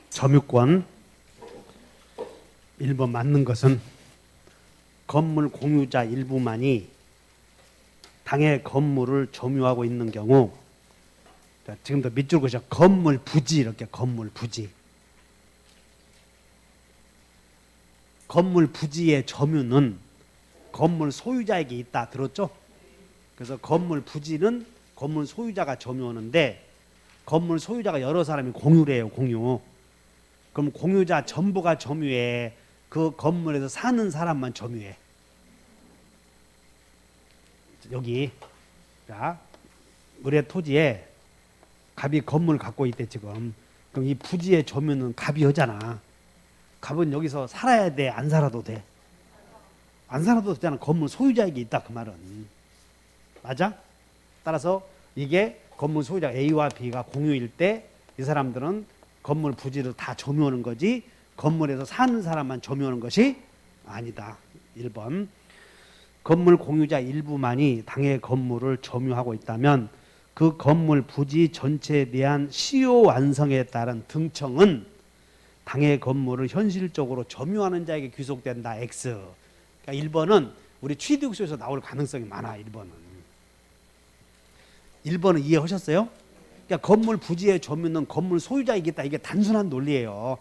점유권 1번 맞는 것은 건물 공유자 일부만이 당의 건물을 점유하고 있는 경우, 지금도 밑줄 그으셔. 건물 부지, 이렇게 건물 부지. 건물 부지의 점유는 건물 소유자에게 있다. 들었죠? 그래서 건물 부지는 건물 소유자가 점유하는데, 건물 소유자가 여러 사람이 공유를 해요. 공유. 그럼 공유자 전부가 점유해. 그 건물에서 사는 사람만 점유해. 여기 자, 의뢰 토지에 갑이 건물 갖고 있대 지금. 그럼 이 부지의 점유는 갑이 하잖아. 갑은 여기서 살아야 돼? 안 살아도 돼? 안 살아도 되잖아. 건물 소유자에게 있다 그 말은. 맞아? 따라서 이게 건물 소유자 A와 B가 공유일 때 이 사람들은 건물 부지를 다 점유하는 거지, 건물에서 사는 사람만 점유하는 것이 아니다. 1번. 건물 공유자 일부만이 당의 건물을 점유하고 있다면 그 건물 부지 전체에 대한 시효 완성에 따른 등청은 당의 건물을 현실적으로 점유하는 자에게 귀속된다. X. 그러니까 1번은 우리 취득소에서 나올 가능성이 많아. 1번은 이해하셨어요? 그러니까 건물 부지의 점유는 건물 소유자이겠다. 이게 단순한 논리예요.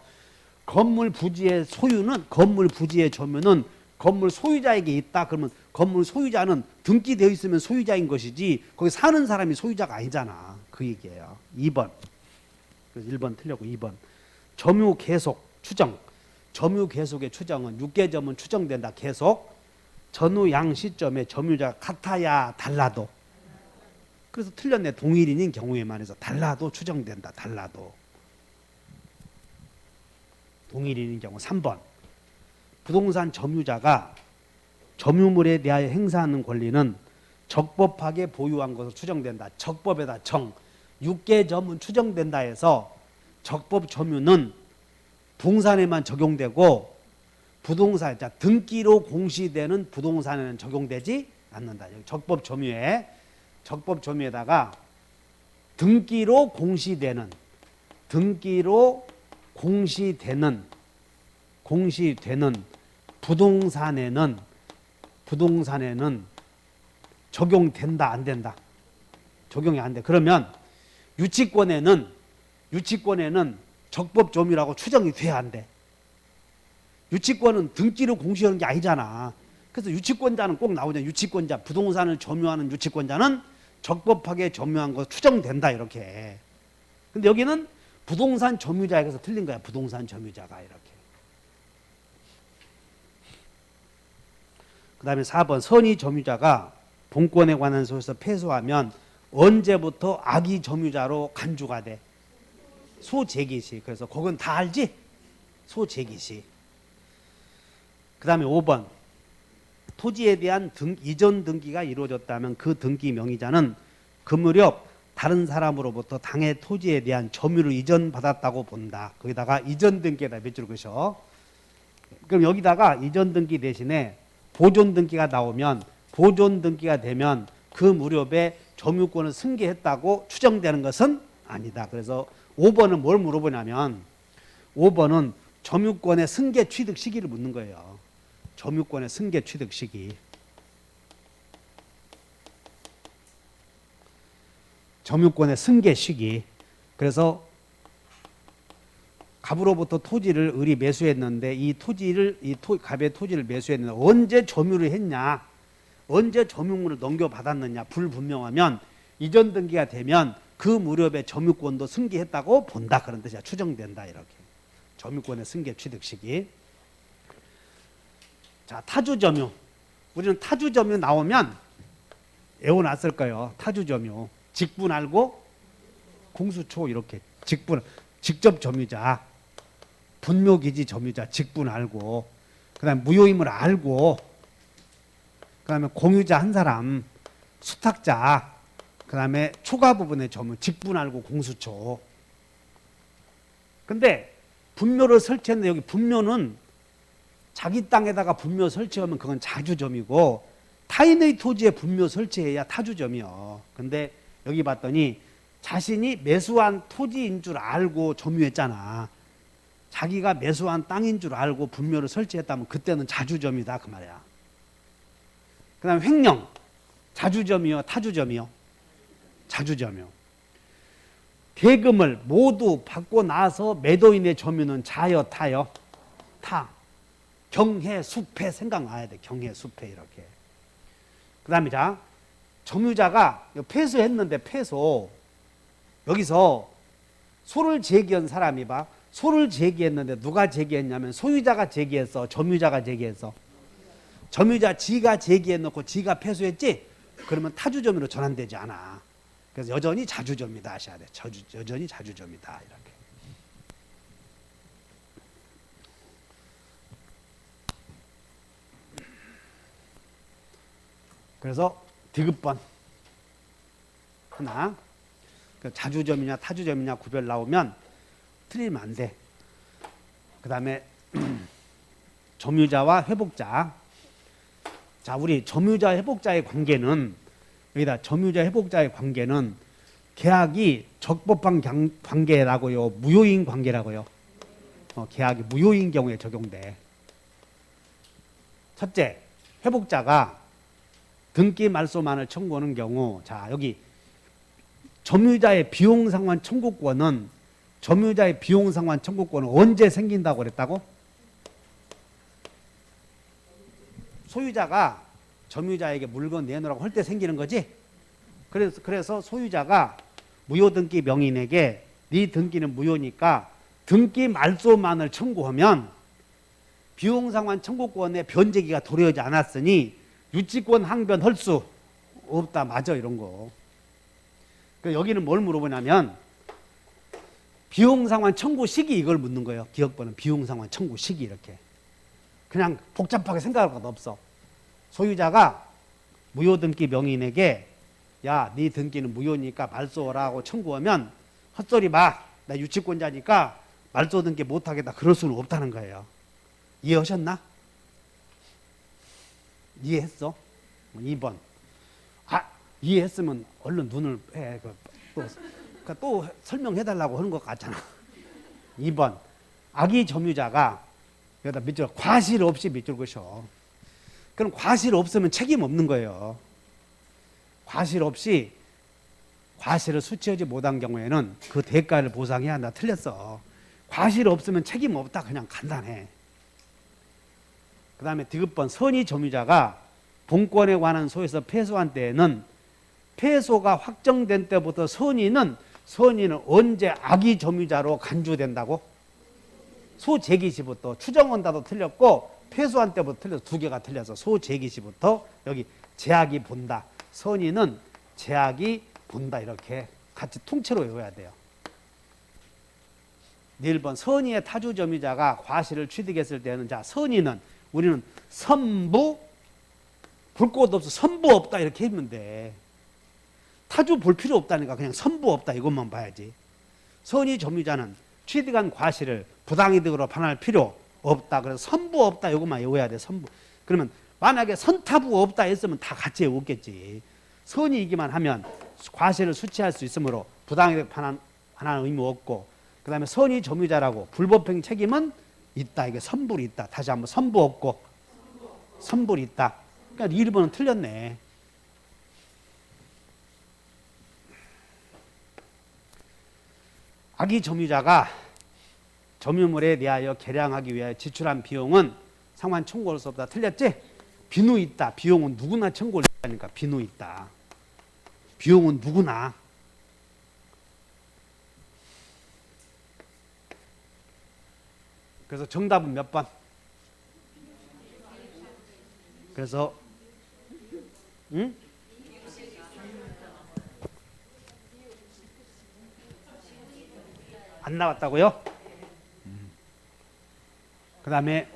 건물 부지의 소유는, 건물 부지의 점유는 건물 소유자에게 있다. 그러면 건물 소유자는 등기되어 있으면 소유자인 것이지 거기 사는 사람이 소유자가 아니잖아. 그 얘기예요. 2번. 그래서 1번 틀렸고 2번. 점유 계속 추정. 점유 계속의 추정은 육계점은 추정된다. 계속. 전후 양 시점에 점유자가 같아야 달라도. 그래서 틀렸네. 동일인인 경우에만 해서 달라도 추정된다. 달라도. 동일인인 경우. 3번. 부동산 점유자가 점유물에 대하여 행사하는 권리는 적법하게 보유한 것으로 추정된다. 적법에다 정. 육계점은 추정된다 해서 적법 점유는 부동산에만 적용되고 부동산, 자, 등기로 공시되는 부동산에는 적용되지 않는다. 여기 적법 점유에다가 등기로 공시되는 부동산에는 적용된다. 안 된다. 적용이 안 돼. 그러면 유치권에는 적법 점유라고 추정이 돼야 안 돼. 유치권은 등기로 공시하는 게 아니잖아. 그래서 유치권자는 꼭 나오잖아. 유치권자, 부동산을 점유하는 유치권자는 적법하게 점유한 거 추정된다. 이렇게. 근데 여기는 부동산 점유자에게서 틀린 거야. 부동산 점유자가 이렇게. 그 다음에 4번. 선의 점유자가 본권에 관한 소에서 패소하면 언제부터 악의 점유자로 간주가 돼? 소재기시. 그래서 그건 다 알지? 소재기시. 그 다음에 5번. 토지에 대한 이전 등기가 이루어졌다면 그 등기 명의자는 그 무렵 다른 사람으로부터 당의 토지에 대한 점유를 이전받았다고 본다. 거기다가 이전 등기에다 몇 줄 그셔. 그럼 여기다가 이전 등기 대신에 보존 등기가 나오면, 보존 등기가 되면 그 무렵에 점유권을 승계했다고 추정되는 것은 아니다. 그래서 5번은 뭘 물어보냐면 5번은 점유권의 승계 취득 시기를 묻는 거예요. 점유권의 승계 취득 시기. 점유권의 승계 시기. 그래서 갑으로부터 토지를 을이 매수했는데 갑의 토지를 매수했는데 언제 점유를 했냐, 언제 점유물을 넘겨받았느냐 불분명하면 이전 등기가 되면 그 무렵에 점유권도 승계했다고 본다. 그런 뜻이야. 추정된다. 이렇게. 점유권의 승계 취득 시기. 자, 타주점유. 우리는 타주점유 나오면 외워놨을 거예요. 타주점유. 직분 알고 공수초 이렇게. 직접 점유자. 분묘기지 점유자. 직분 알고. 그 다음에 무효임을 알고. 그 다음에 공유자 한 사람. 수탁자. 그 다음에 초과 부분의 점유. 직분 알고 공수초. 근데 분묘를 설치했는데 여기 분묘는 자기 땅에다가 분묘 설치하면 그건 자주점이고 타인의 토지에 분묘 설치해야 타주점이요. 근데 여기 봤더니 자신이 매수한 토지인 줄 알고 점유했잖아. 자기가 매수한 땅인 줄 알고 분묘를 설치했다면 그때는 자주점이다 그 말이야. 그 다음에 횡령, 자주점이요 타주점이요? 자주점이요. 대금을 모두 받고 나서 매도인의 점유는 자여 타요? 타. 경해, 수패 생각나야 돼. 경해, 수패 이렇게. 그 다음에 자, 점유자가 패소했는데 패소. 여기서 소를 제기한 사람이 봐. 소를 제기했는데 누가 제기했냐면 소유자가 제기했어? 점유자가 제기했어? 점유자 지가 제기해놓고 지가 패소했지? 그러면 타주점으로 전환되지 않아. 그래서 여전히 자주점이다 하셔야 돼. 여전히 자주점이다 이렇게. 그래서 디귿번 하나. 자주점이냐 타주점이냐 구별 나오면 틀리면 안 돼. 그 다음에 점유자와 회복자. 자, 우리 점유자 회복자의 관계는 여기다 점유자 회복자의 관계는 계약이 적법한 관계라고요, 무효인 관계라고요. 계약이 무효인 경우에 적용돼. 첫째, 회복자가 등기 말소만을 청구하는 경우, 자 여기 점유자의 비용상환 청구권은 언제 생긴다고 그랬다고? 소유자가 점유자에게 물건 내놓으라고 할 때 생기는 거지. 그래서 소유자가 무효등기 명인에게 네 등기는 무효니까 등기 말소만을 청구하면 비용상환 청구권의 변제기가 도래하지 않았으니 유치권 항변할 수 없다. 맞아 이런 거. 여기는 뭘 물어보냐면 비용상환 청구 시기 이걸 묻는 거예요. 기억번은 비용상환 청구 시기 이렇게. 그냥 복잡하게 생각할 것 없어. 소유자가 무효등기 명인에게 야, 네 등기는 무효니까 말소하라고 청구하면 헛소리 마. 나 유치권자니까 말소 등기 못하겠다. 그럴 수는 없다는 거예요. 이해하셨나? 이해했어? 2번. 이해했으면 얼른 눈을 해. 또 설명해달라고 하는 것 같잖아. 2번. 악의 점유자가 여기다 밑줄 과실 없이 밑줄 그셔. 그럼 과실 없으면 책임 없는 거예요. 과실 없이 과실을 수취하지 못한 경우에는 그 대가를 보상해야 한다. 틀렸어. 과실 없으면 책임 없다. 그냥 간단해. 그 다음에 디귿번 선의 점유자가 본권에 관한 소에서 패소한 때에는 패소가 확정된 때부터 선의는 언제 악의 점유자로 간주된다고? 소재기 시부터. 추정한다도 틀렸고 패소한 때부터 틀려서 두 개가 틀려서 소재기 시부터 여기 제약이 본다. 선의는 제약이 본다. 이렇게 같이 통째로 외워야 돼요. 1번 선의의 타주 점유자가 과실을 취득했을 때는 자 선의는 우리는 선부 볼 것 없어 선부 없다 이렇게 하면 돼. 타주 볼 필요 없다니까 그냥 선부 없다 이것만 봐야지. 선의 점유자는 취득한 과실을 부당이득으로 판할 필요 없다. 그래서 선부 없다 이것만 외워야 돼. 선부. 그러면 만약에 선타부 없다 했으면 다 같이 외웠겠지. 선의이기만 하면 과실을 수취할 수 있으므로 부당이득 판하는 의무 없고, 그 다음에 선의 점유자라고 불법행 책임은 있다. 이게 선불이 있다. 다시 한번 선부 없고 선불이 있다. 그러니까 1번은 틀렸네. 악의 점유자가 점유물에 대하여 계량하기 위하여 지출한 비용은 상환 청구할 수 없다. 틀렸지? 비누 있다. 비용은 누구나 청구할 수 있다니까. 비누 있다. 비용은 누구나. 그래서 정답은 몇 번? 그래서 응? 안 나왔다고요? 그 다음에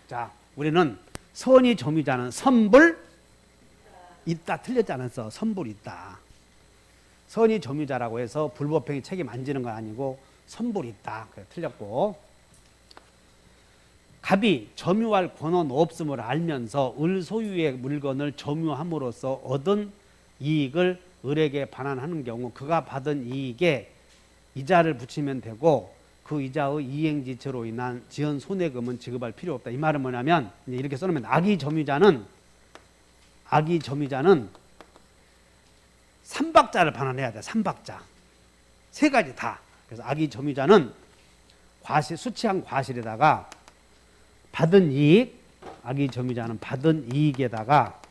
자 우리는 선의 점유자는 선불 있다. 틀렸지 않았어. 선불 있다. 선의 점유자라고 해서 불법행위 책임 안 지는 건 아니고 선불 있다. 그래 틀렸고, 갑이 점유할 권한 없음을 알면서 을 소유의 물건을 점유함으로써 얻은 이익을 을에게 반환하는 경우 그가 받은 이익에 이자를 붙이면 되고, 그 이자의 이행지체로 인한 지연 손해금은 지급할 필요 없다. 이 말은 뭐냐면 이제 이렇게 써놓으면 악의 점유자는 삼박자를 반환해야 돼. 삼박자. 세 가지 다. 그래서 악의 점유자는 수치한 과실에다가 받은 이익, 악의 점유자는 받은 이익에다가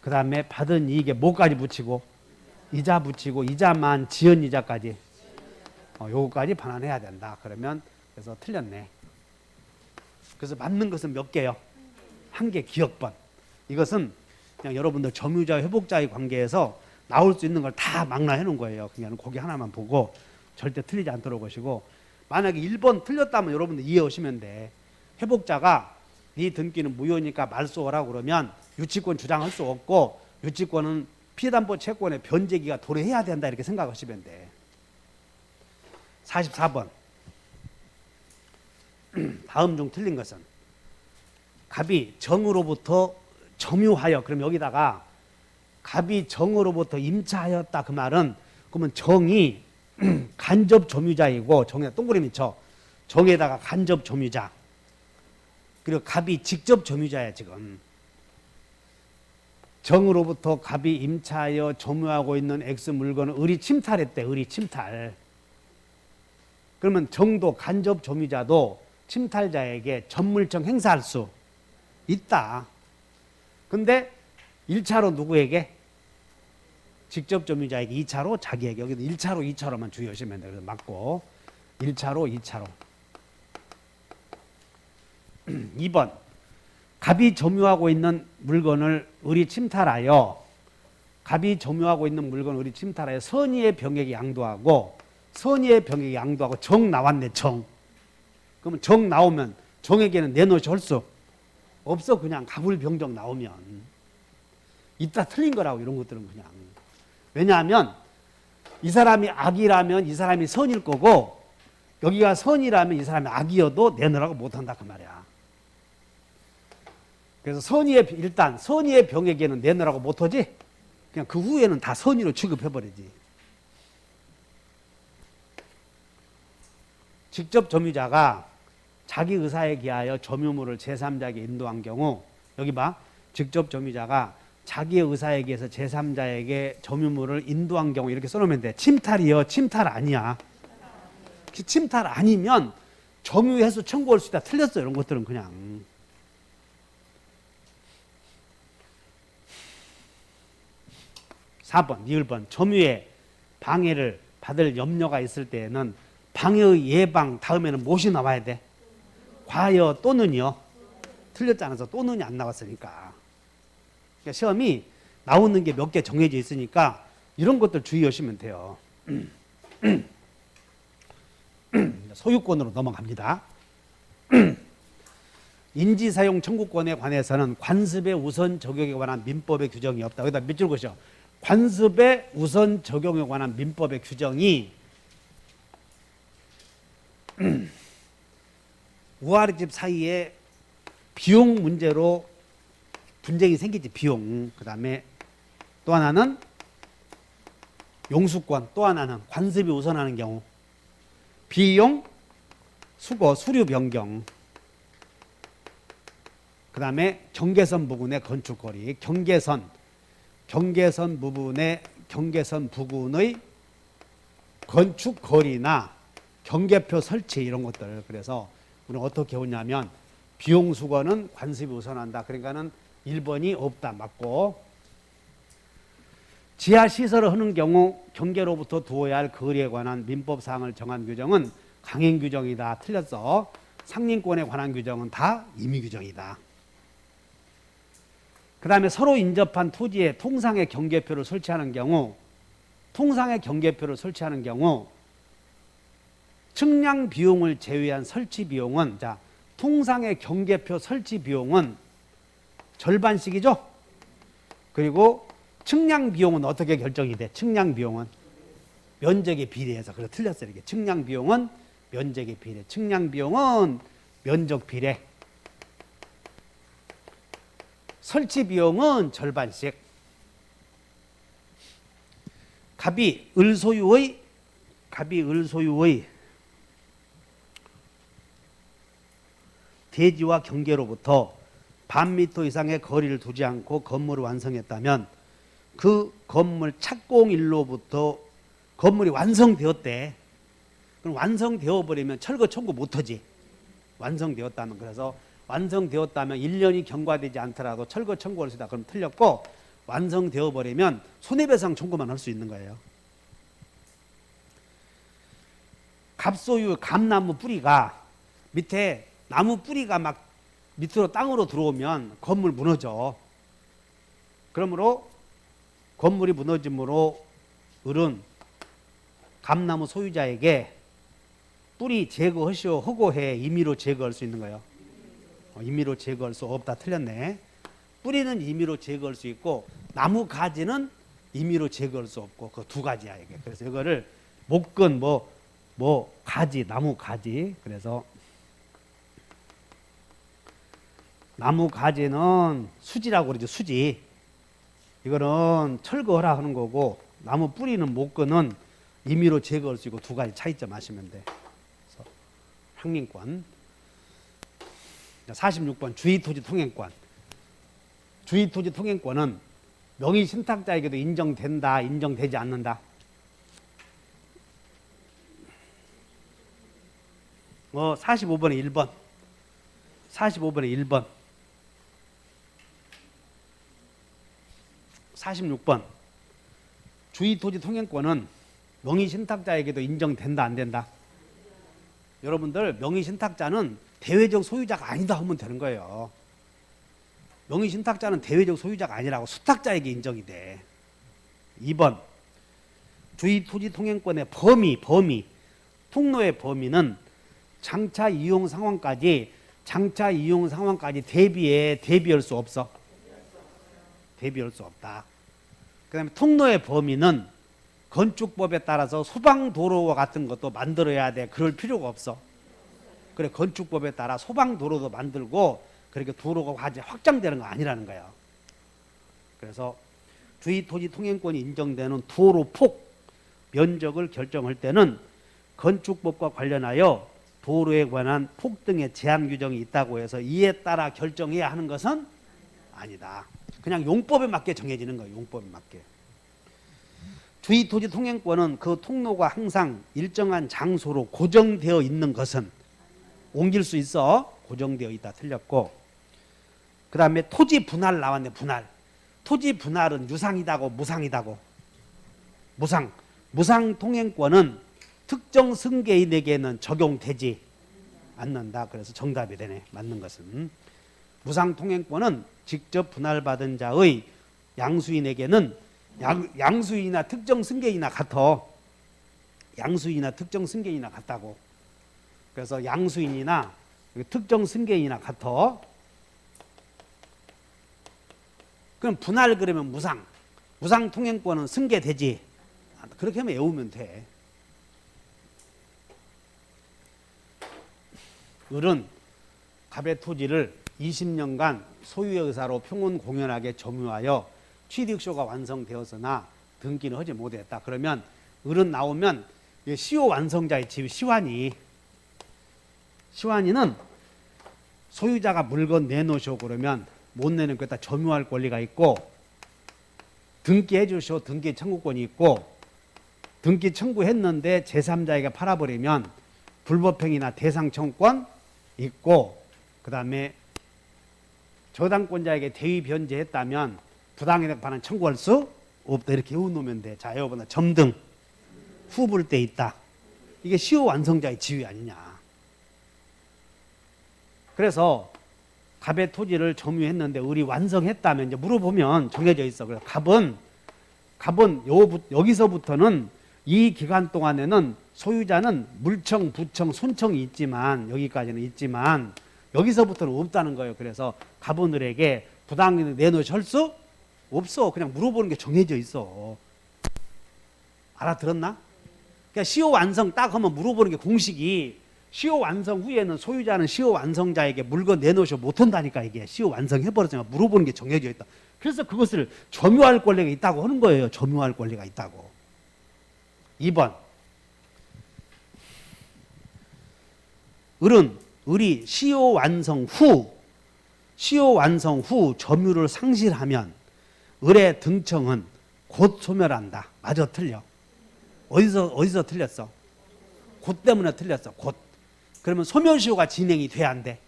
그 다음에 받은 이익에 뭐까지 붙이고 이자 붙이고 이자만 지연 이자까지 요거까지 반환해야 된다. 그러면 그래서 틀렸네. 그래서 맞는 것은 몇 개요? 한 개 기억번. 이것은 그냥 여러분들 점유자 회복자의 관계에서 나올 수 있는 걸 다 망라해 놓은 거예요. 그냥 거기 하나만 보고 절대 틀리지 않도록 하시고, 만약에 1번 틀렸다면 여러분들 이해하시면 돼. 회복자가 네 등기는 무효니까 말소하라고 그러면 유치권 주장할 수 없고 유치권은 피해담보 채권의 변제기가 도래해야 된다 이렇게 생각하시면 돼. 44번. 다음 중 틀린 것은 갑이 정으로부터 점유하여, 그럼 여기다가 갑이 정으로부터 임차하였다 그 말은 그러면 정이 간접 점유자이고 정에 동그라미 쳐. 정에다가 간접 점유자. 그리고 갑이 직접 점유자야 지금. 정으로부터 갑이 임차하여 점유하고 있는 X 물건을 을이 침탈했대. 을이 침탈. 그러면 정도 간접 점유자도 침탈자에게 전물청 행사할 수 있다. 근데 1차로 누구에게? 직접 점유자에게, 2차로 자기에게. 여기도 1차로 2차로만 주의하시면 돼요. 그래서 맞고 1차로 2차로. 2번. 갑이 점유하고 있는 물건을 을이 침탈하여 선의의 병에게 양도하고 정 나왔네. 정. 그러면 정 나오면 정에게는 내놓으시 할 수 없어. 그냥 가불병정 나오면. 이따 틀린 거라고 이런 것들은 그냥. 왜냐하면 이 사람이 악이라면 이 사람이 선일 거고 여기가 선이라면 이 사람이 악이어도 내놓으라고 못한다 그 말이야. 그래서 일단 선의의 병에게는 내놓으라고 못하지. 그냥 그 후에는 다 선의로 취급해버리지. 직접 점유자가 자기 의사에 기하여 점유물을 제3자에게 인도한 경우, 여기 봐. 직접 점유자가 자기의 의사에 의해서 제3자에게 점유물을 인도한 경우 이렇게 써놓으면 돼. 침탈이요? 침탈 아니야. 침탈 아니면 점유해서 청구할 수 있다. 틀렸어. 이런 것들은 그냥. 4번, 니을번. 점유의 방해를 받을 염려가 있을 때에는 방해의 예방 다음에는 무엇이 나와야 돼? 과여 또는요? 틀렸잖아. 또는이 안 나왔으니까. 그러니까 시험이 나오는 게 몇 개 정해져 있으니까 이런 것들 주의하시면 돼요. 소유권으로 넘어갑니다. 인지사용 청구권에 관해서는 관습의 우선 적용에 관한 민법의 규정이 없다. 여기다 밑줄 그으셔. 관습의 우선 적용에 관한 민법의 규정이 우아래 집 사이에 비용 문제로 분쟁이 생기지. 비용. 그 다음에 또 하나는 용수권, 또 하나는 관습이 우선하는 경우 비용, 수거, 수류 변경, 그 다음에 경계선 부근의 건축거리, 경계선 부분의 경계선 부근의 건축거리나 경계표 설치 이런 것들. 그래서 우리는 어떻게 오냐면 비용 수거는 관습이 우선한다. 그러니까는 1번이 없다. 맞고, 지하 시설을 하는 경우 경계로부터 두어야 할 거리에 관한 민법 사항을 정한 규정은 강행 규정이다. 틀렸어. 상린권에 관한 규정은 다 임의 규정이다. 그 다음에 서로 인접한 토지에 통상의 경계표를 설치하는 경우 측량 비용을 제외한 설치 비용은, 자, 통상의 경계표 설치 비용은 절반씩이죠. 그리고 측량 비용은 어떻게 결정이 돼? 측량 비용은 면적에 비례해서. 그래서 틀렸어요. 이렇게 측량 비용은 면적에 비례. 측량 비용은 면적 비례. 설치 비용은 절반씩. 갑이 을 소유의 대지와 경계로부터 반 미터 이상의 거리를 두지 않고 건물을 완성했다면 그 건물 착공일로부터 건물이 완성되었대. 그럼 완성되어 버리면 철거 청구 못하지. 완성되었다면. 그래서 완성되었다면 1년이 경과되지 않더라도 철거 청구할 수 있다. 그럼 틀렸고, 완성되어 버리면 손해배상 청구만 할 수 있는 거예요. 갑소유 감나무 뿌리가 밑에 나무 뿌리가 막 밑으로 땅으로 들어오면 건물 무너져. 그러므로 건물이 무너짐으로 을은 감나무 소유자에게 뿌리 제거하시오 허고해 임의로 제거할 수 있는 거예요. 임의로 제거할 수 없다. 틀렸네. 뿌리는 임의로 제거할 수 있고 나무 가지는 임의로 제거할 수 없고 그 두 가지야 이게. 그래서 이거를 목근 가지 나무 가지. 그래서 나무 가지는 수지라고 그러죠. 수지. 이거는 철거하라 하는 거고 나무 뿌리는 목근은 임의로 제거할 수 있고 두 가지 차이점 아시면 돼. 그래서 항민권. 46번 주의토지 통행권. 주의토지 통행권은 명의 신탁자에게도 인정된다, 인정되지 않는다. 45번에 1번. 45번에 1번. 46번 주의토지 통행권은 명의신탁자에게도 인정된다 안 된다? 여러분들 명의신탁자는 대외적 소유자가 아니다 하면 되는 거예요. 명의신탁자는 대외적 소유자가 아니라고 수탁자에게 인정이 돼. 2번 주의토지 통행권의 범위 통로의 범위는 장차 이용 상황까지 대비할 수 없어. 대비할 수 없다. 그 다음에 통로의 범위는 건축법에 따라서 소방도로와 같은 것도 만들어야 돼. 그럴 필요가 없어. 그래 건축법에 따라 소방도로도 만들고 그렇게 도로가 확장되는 거 아니라는 거야. 그래서 주의토지 통행권이 인정되는 도로 폭 면적을 결정할 때는 건축법과 관련하여 도로에 관한 폭 등의 제한 규정이 있다고 해서 이에 따라 결정해야 하는 것은 아니다. 그냥 용법에 맞게 정해지는 거예요. 용법에 맞게. 주의토지 통행권은 그 통로가 항상 일정한 장소로 고정되어 있는 것은 옮길 수 있어. 고정되어 있다. 틀렸고. 그 다음에 토지 분할 나왔네. 분할. 토지 분할은 유상이다고 무상이다고? 무상 통행권은 특정 승계인에게는 적용되지 않는다. 그래서 정답이 되네. 맞는 것은. 무상 통행권은 직접 분할받은 자의 양수인에게는 양수인이나 특정 승계인이나 같아. 양수인이나 특정 승계인이나 같다고. 그래서 양수인이나 특정 승계인이나 같아. 그럼 분할 그러면 무상 통행권은 승계되지. 그렇게 하면 외우면 돼. 을은 갑의 토지를 20년간 소유의 의사로 평온 공연하게 점유하여 취득쇼가 완성되었으나 등기는 하지 못했다. 그러면 을은 나오면 시효 완성자의 집 시환이는 소유자가 물건 내놓으시오 그러면 못 내는 거다 점유할 권리가 있고 등기해 주시오 등기 청구권이 있고 등기 청구했는데 제3자에게 팔아버리면 불법행위나 대상 청구권 있고 그 다음에 저당권자에게 대위 변제했다면 부당이득 반환 청구할 수 없다. 이렇게 외워놓으면 돼. 자, 여러분 점등 후불 때 있다. 이게 시효 완성자의 지위 아니냐. 그래서 갑의 토지를 점유했는데 을이 완성했다면 이제 물어보면 정해져 있어. 그래서 갑은 여기서부터는 이 기간 동안에는 소유자는 물청, 부청, 손청이 있지만 여기까지는 있지만 여기서부터는 없다는 거예요. 그래서 갑은 을에게 부당이득 내놓을 수 없어. 그냥 물어보는 게 정해져 있어. 알아들었나? 그러니까 시효 완성 딱 하면 물어보는 게 공식이 시효 완성 후에는 소유자는 시효 완성자에게 물건 내놓으셔 못한다니까. 이게 시효 완성해버렸으니까 물어보는 게 정해져 있다. 그래서 그것을 점유할 권리가 있다고 하는 거예요. 점유할 권리가 있다고. 2번 을은 을이 시효 완성 후 점유를 상실하면 을의 등청은 곧 소멸한다. 맞아, 틀려? 어디서 틀렸어? 곧 때문에 틀렸어. 곧. 그러면 소멸시효가 진행이 돼야 안 돼?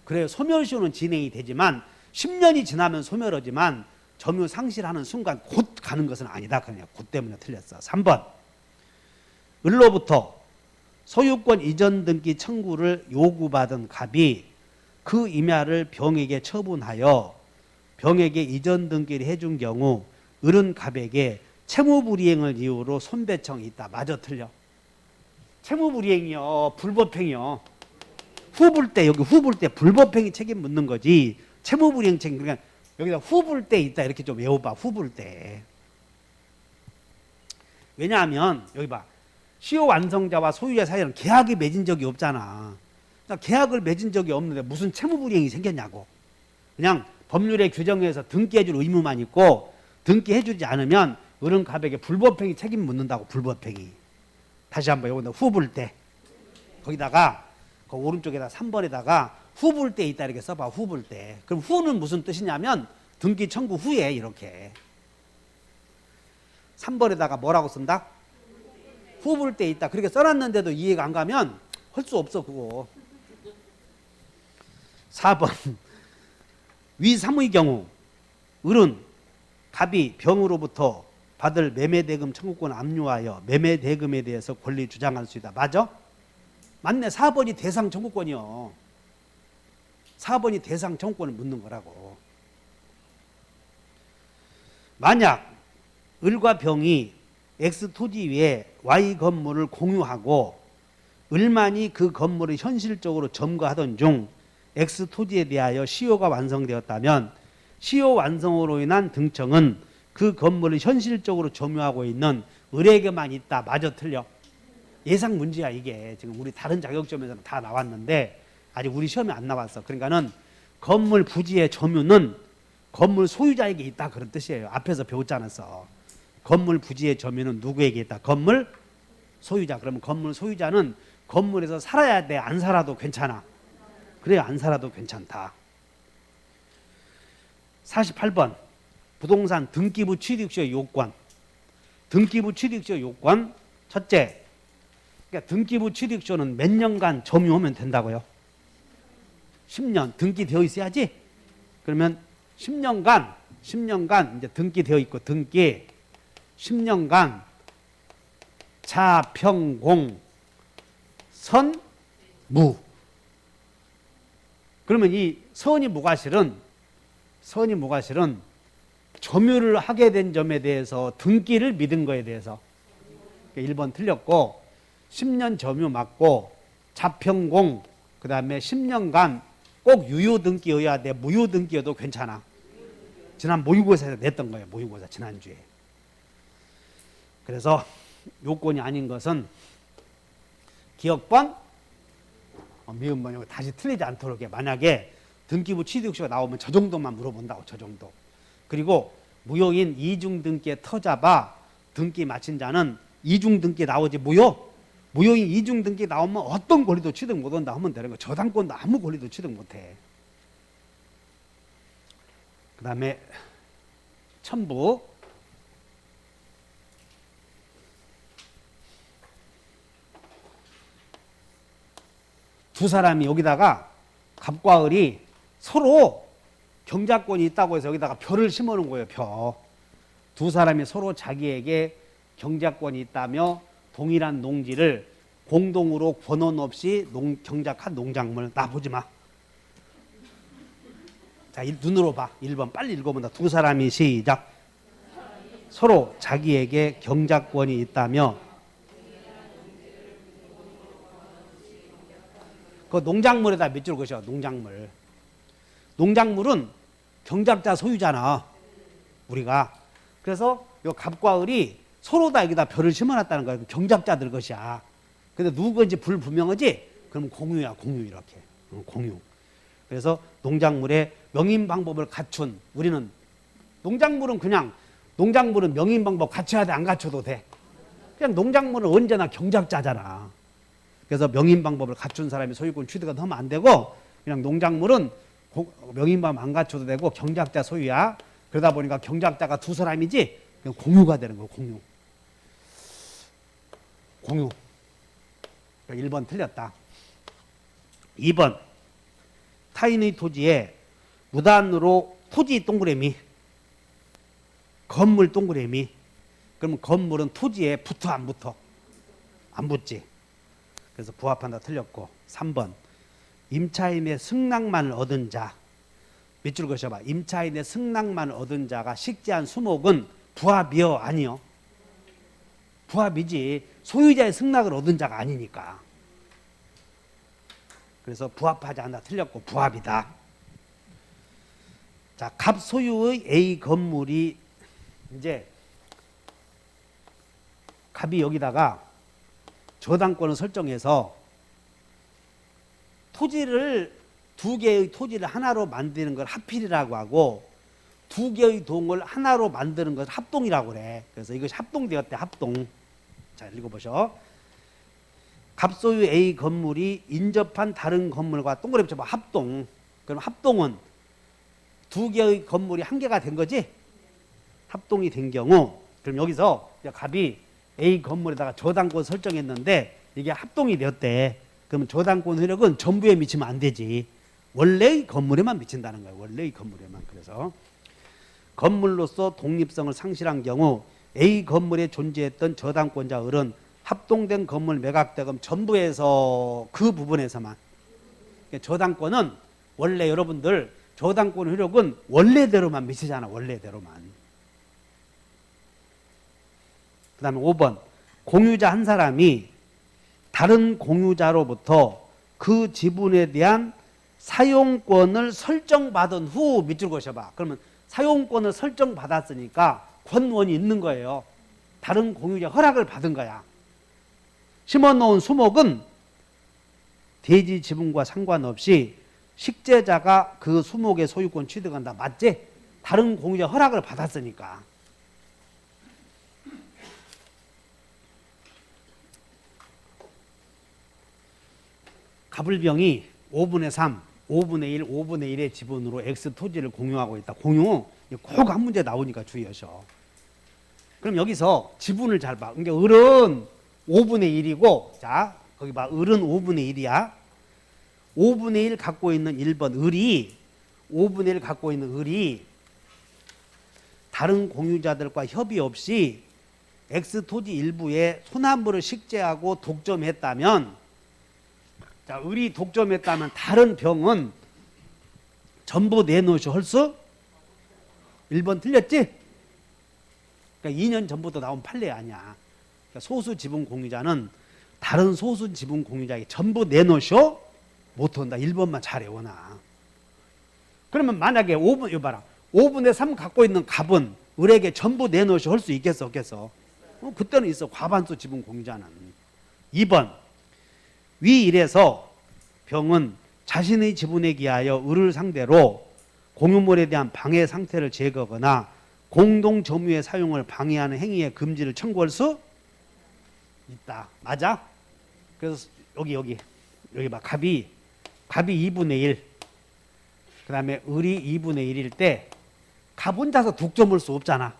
그래요. 소멸시효는 진행이 되지만 10년이 지나면 소멸하지만 점유 상실하는 순간 곧 가는 것은 아니다. 그냥 곧 때문에 틀렸어. 3번. 을로부터 소유권 이전 등기 청구를 요구받은 갑이 그 임야를 병에게 처분하여 병에게 이전 등기를 해준 경우 을은 갑에게 채무불이행을 이유로 손배청이 있다. 맞아, 틀려? 채무불이행이요, 불법행이요. 후불 때, 여기 후불 때 불법행위 책임 묻는 거지. 채무불이행 책임. 그러니까 여기다 후불 때 있다. 이렇게 좀 외워봐. 후불 때. 왜냐하면 여기 봐. 시효 완성자와 소유자 사이에는 계약이 맺은 적이 없잖아. 그러니까 계약을 맺은 적이 없는데 무슨 채무불이행이 생겼냐고. 그냥 법률의 규정에서 등기해줄 의무만 있고 등기해주지 않으면 을은 갑에게 불법행위 책임 묻는다고. 불법행위. 다시 한번 요거 후불 때. 거기다가 그 오른쪽에다 3번에다가 후불 때 있다 이렇게 써봐. 후불 때. 그럼 후는 무슨 뜻이냐면 등기 청구 후에 이렇게. 3번에다가 뭐라고 쓴다? 후불 때 있다. 그렇게 써놨는데도 이해가 안 가면 할 수 없어 그거. 4번. 위 3의 경우 을은 갑이 병으로부터 받을 매매대금 청구권을 압류하여 매매대금에 대해서 권리 주장할 수 있다. 맞아? 맞네. 4번이 대상 청구권이요. 4번이 대상 청구권을 묻는 거라고. 만약 을과 병이 X 토지 위에 Y 건물을 공유하고 을만이 그 건물을 현실적으로 점거하던 중 X 토지에 대하여 시효가 완성되었다면 시효 완성으로 인한 등청은 그 건물을 현실적으로 점유하고 있는 을에게만 있다. 맞아, 틀려? 예상 문제야 이게. 지금 우리 다른 자격점에서는 다 나왔는데 아직 우리 시험에 안 나왔어. 그러니까는 건물 부지의 점유는 건물 소유자에게 있다 그런 뜻이에요. 앞에서 배웠지 않았어. 건물 부지의 점유는 누구에게 있다? 건물 소유자. 그러면 건물 소유자는 건물에서 살아야 돼? 안 살아도 괜찮아? 그래, 안 살아도 괜찮다. 48번. 부동산 등기부 취득시효 요건. 등기부 취득시효 요건. 첫째, 그러니까 등기부 취득시효는 몇 년간 점유하면 된다고요? 10년. 등기되어 있어야지. 그러면 10년간 이제 등기되어 있고 등기 10년간 자평공 선무. 그러면 이 선이 무과실은 점유를 하게 된 점에 대해서 등기를 믿은 거에 대해서 1번 틀렸고 10년 점유 맞고 자평공 그 다음에 10년간 꼭 유효등기여야 돼. 무효등기여도 괜찮아. 지난 모의고사에서 냈던 거예요. 모의고사 지난주에. 그래서 요건이 아닌 것은 기억번 미음번 다시 틀리지 않도록 해. 만약에 등기부 취득시효가 나오면 저 정도만 물어본다고. 저 정도. 그리고 무효인 이중등기에 터잡아 등기 마친 자는 이중등기 나오지 무효인 이중등기 나오면 어떤 권리도 취득 못한다 하면 되는 거야. 저당권도 아무 권리도 취득 못해. 그 다음에 첨부. 두 사람이 여기다가 갑과 을이 서로 경작권이 있다고 해서 여기다가 벼를 심어놓은 거예요. 벼. 두 사람이 서로 자기에게 경작권이 있다며 동일한 농지를 공동으로 권원 없이 경작한 농작물. 나 보지 마. 자, 눈으로 봐. 1번 빨리 읽어본다. 두 사람이 시작. 서로 자기에게 경작권이 있다며 그 농작물에다 밑줄 그으셔. 농작물. 농작물은 경작자 소유잖아. 우리가. 그래서 요 갑과 을이 서로 다 여기다 벼를 심어놨다는 거야. 경작자들 것이야. 근데 누구 건지 불분명하지? 그럼 공유야. 공유 이렇게. 공유. 그래서 농작물의 명인 방법을 갖춘 우리는 농작물은 명인 방법 갖춰야 돼? 안 갖춰도 돼? 그냥 농작물은 언제나 경작자잖아. 그래서 명인 방법을 갖춘 사람이 소유권 취득은 하면 안 되고 그냥 농작물은 명인 방법 안 갖춰도 되고 경작자 소유야. 그러다 보니까 경작자가 두 사람이지 그냥 공유가 되는 거예요. 공유. 1번 틀렸다. 2번 타인의 토지에 무단으로 토지 동그라미 건물 동그라미 그러면 건물은 토지에 붙어 안 붙어? 안 붙지. 그래서 부합한다 틀렸고 3번 임차인의 승낙만을 얻은 자 밑줄 그셔봐. 임차인의 승낙만을 얻은 자가 식재한 수목은 부합이요 아니요? 부합이지. 소유자의 승낙을 얻은 자가 아니니까. 그래서 부합하지 않아 틀렸고 부합이다. 자, 갑 소유의 A 건물이 이제 갑이 여기다가 저당권을 설정해서 토지를 두 개의 토지를 하나로 만드는 걸 합필이라고 하고 두 개의 동을 하나로 만드는 것을 합동이라고 그래. 그래서 이것이 합동되었대. 합동. 자, 읽어보셔. 갑소유 A 건물이 인접한 다른 건물과 동그라미 쳐봐. 합동. 그럼 합동은 두 개의 건물이 한 개가 된 거지? 합동이 된 경우 그럼 여기서 갑이 A 건물에다가 저당권 설정했는데 이게 합동이 되었대. 그러면 저당권 효력은 전부에 미치면 안 되지. 원래의 건물에만 미친다는 거예요. 원래의 건물에만. 그래서 건물로서 독립성을 상실한 경우 A 건물에 존재했던 저당권자 을은 합동된 건물 매각대금 전부에서 그 부분에서만. 저당권은 원래 여러분들 저당권 효력은 원래대로만 미치잖아. 원래대로만. 그 다음에 5번 공유자 한 사람이 다른 공유자로부터 그 지분에 대한 사용권을 설정받은 후 밑줄 그셔봐. 그러면 사용권을 설정받았으니까 권원이 있는 거예요. 다른 공유자 허락을 받은 거야. 심어놓은 수목은 대지 지분과 상관없이 식재자가 그 수목의 소유권 취득한다. 맞지? 다른 공유자 허락을 받았으니까. 갑을병이 5분의 3, 5분의 1, 5분의 1의 지분으로 X 토지를 공유하고 있다. 공유 꼭 한 문제 나오니까 주의하셔. 그럼 여기서 지분을 잘 봐. 그러니까 을은 5분의 1이고 자 거기 봐. 을은 5분의 1이야. 5분의 1 갖고 있는 1번 을이 5분의 1 갖고 있는 을이 다른 공유자들과 협의 없이 X 토지 일부에 소나무를 식재하고 독점했다면 자, 을이 독점했다면 다른 병은 전부 내놓으셔 할 수? 1번 틀렸지? 그러니까 2년 전부터 나온 판례 아니야. 그러니까 소수 지분 공유자는 다른 소수 지분 공유자에게 전부 내놓으셔 못한다. 1번만 잘해오나. 그러면 만약에 5분, 이거 봐라. 5분의 3 갖고 있는 갑은 을에게 전부 내놓으셔 할 수 있겠어? 없겠어? 그때는 있어. 과반수 지분 공유자는. 2번. 위 일에서 병은 자신의 지분에 기하여 을을 상대로 공유물에 대한 방해 상태를 제거하거나 공동 점유의 사용을 방해하는 행위의 금지를 청구할 수 있다. 맞아? 그래서 여기 봐. 갑이 2분의 1. 그 다음에 을이 2분의 1일 때 갑 혼자서 독점할 수 없잖아.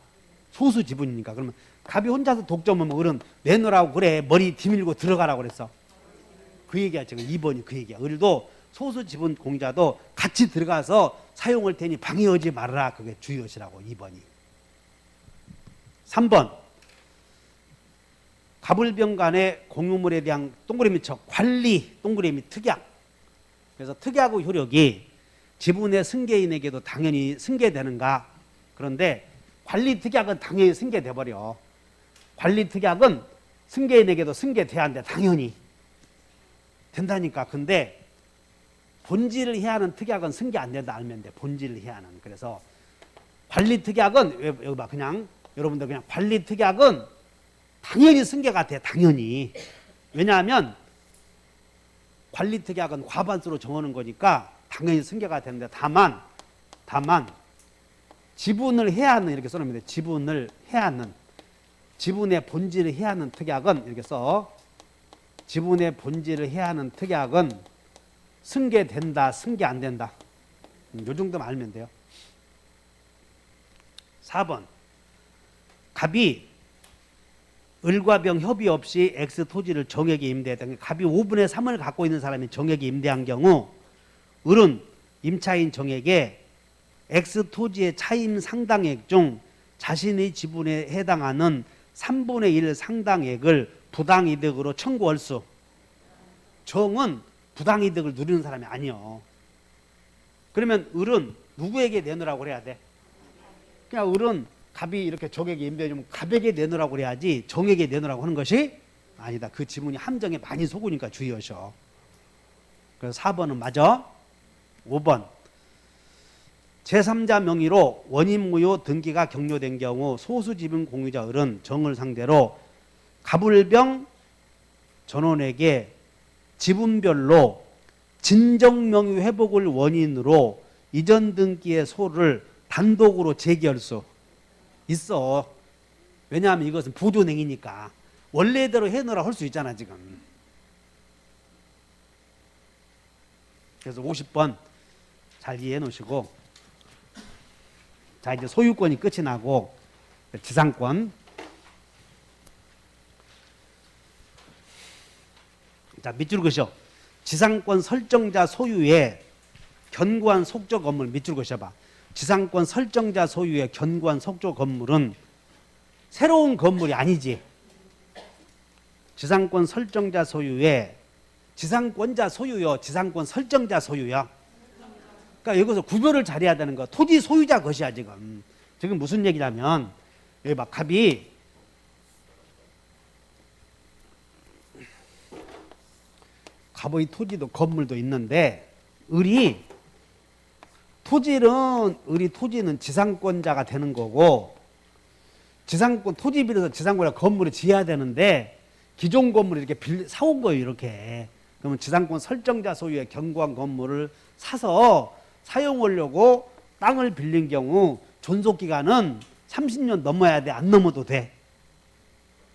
소수 지분이니까. 그러면 갑이 혼자서 독점하면 을은 내놓으라고 그래. 머리 뒤밀고 들어가라고 그랬어. 그 얘기야. 지금 2번이 그 얘기야. 을도 소수 지분 공유자도 같이 들어가서 사용할 테니 방해하지 말아라. 그게 주의하시라고 2번이. 3번. 갑을병 간의 공유물에 대한 동그라미 쳐 관리 동그라미 특약. 그래서 특약의 효력이 지분의 승계인에게도 당연히 승계되는가. 그런데 관리 특약은 당연히 승계돼 버려. 관리 특약은 승계인에게도 승계돼야 하는데 당연히 된다니까. 근데 본질을 해야 하는 특약은 승계 안 된다 알면 돼. 본질을 해야 하는. 그래서 관리 특약은 여기 봐. 그냥 여러분들 그냥 관리 특약은 당연히 승계가 돼. 당연히. 왜냐하면 관리 특약은 과반수로 정하는 거니까 당연히 승계가 되는데 다만 지분을 해야 하는 이렇게 써놓으면 돼. 지분을 해야 하는 지분의 본질을 해야 하는 특약은 이렇게 써. 지분의 본질을 해야 하는 특약은 승계된다, 승계 안 된다. 요 정도만 알면 돼요. 4번. 갑이 을과 병 협의 없이 X 토지를 정액에 임대했다. 갑이 5분의 3을 갖고 있는 사람이 정액에 임대한 경우 을은 임차인 정액에 X 토지의 차임 상당액 중 자신의 지분에 해당하는 3분의 1 상당액을 부당이득으로 청구할 수. 정은 부당이득을 누리는 사람이 아니요. 그러면 을은 누구에게 내놓으라고 그래야 돼? 그냥 을은 갑이 이렇게 정액에 임대해주면 갑에게 내놓으라고 그래야지 정에게 내놓으라고 하는 것이 아니다. 그 지문이 함정에 많이 속으니까 주의하셔. 그래서 4번은 맞아. 5번. 제3자 명의로 원인무효 등기가 격려된 경우 소수지분 공유자 을은 정을 상대로 갑을병 전원에게 지분별로 진정명의 회복을 원인으로 이전 등기의 소를 단독으로 제기할 수 있어. 왜냐하면 이것은 보존행위니까 원래대로 해놓으라 할 수 있잖아 지금. 그래서 50번 잘 이해해 놓으시고, 자 이제 소유권이 끝이 나고 지상권. 자 밑줄 그으셔. 지상권 설정자 소유의 견고한 속조 건물 밑줄 그으셔봐. 지상권 설정자 소유의 견고한 속조 건물은 새로운 건물이 아니지. 지상권 설정자 소유의 지상권자 소유요, 지상권 설정자 소유요. 그러니까 여기서 구별을 잘해야 되는 거. 토지 소유자 것이야 지금. 지금 무슨 얘기냐면 여기 막 갑이 갑의 토지도 건물도 있는데 을이 토지는 지상권자가 되는 거고, 지상권 토지 빌려서 지상권자 건물을 지어야 되는데 기존 건물을 이렇게 사온 거예요 이렇게. 그러면 지상권 설정자 소유의 견고한 건물을 사서 사용하려고 땅을 빌린 경우 존속기간은 30년 넘어야 돼. 안 넘어도 돼.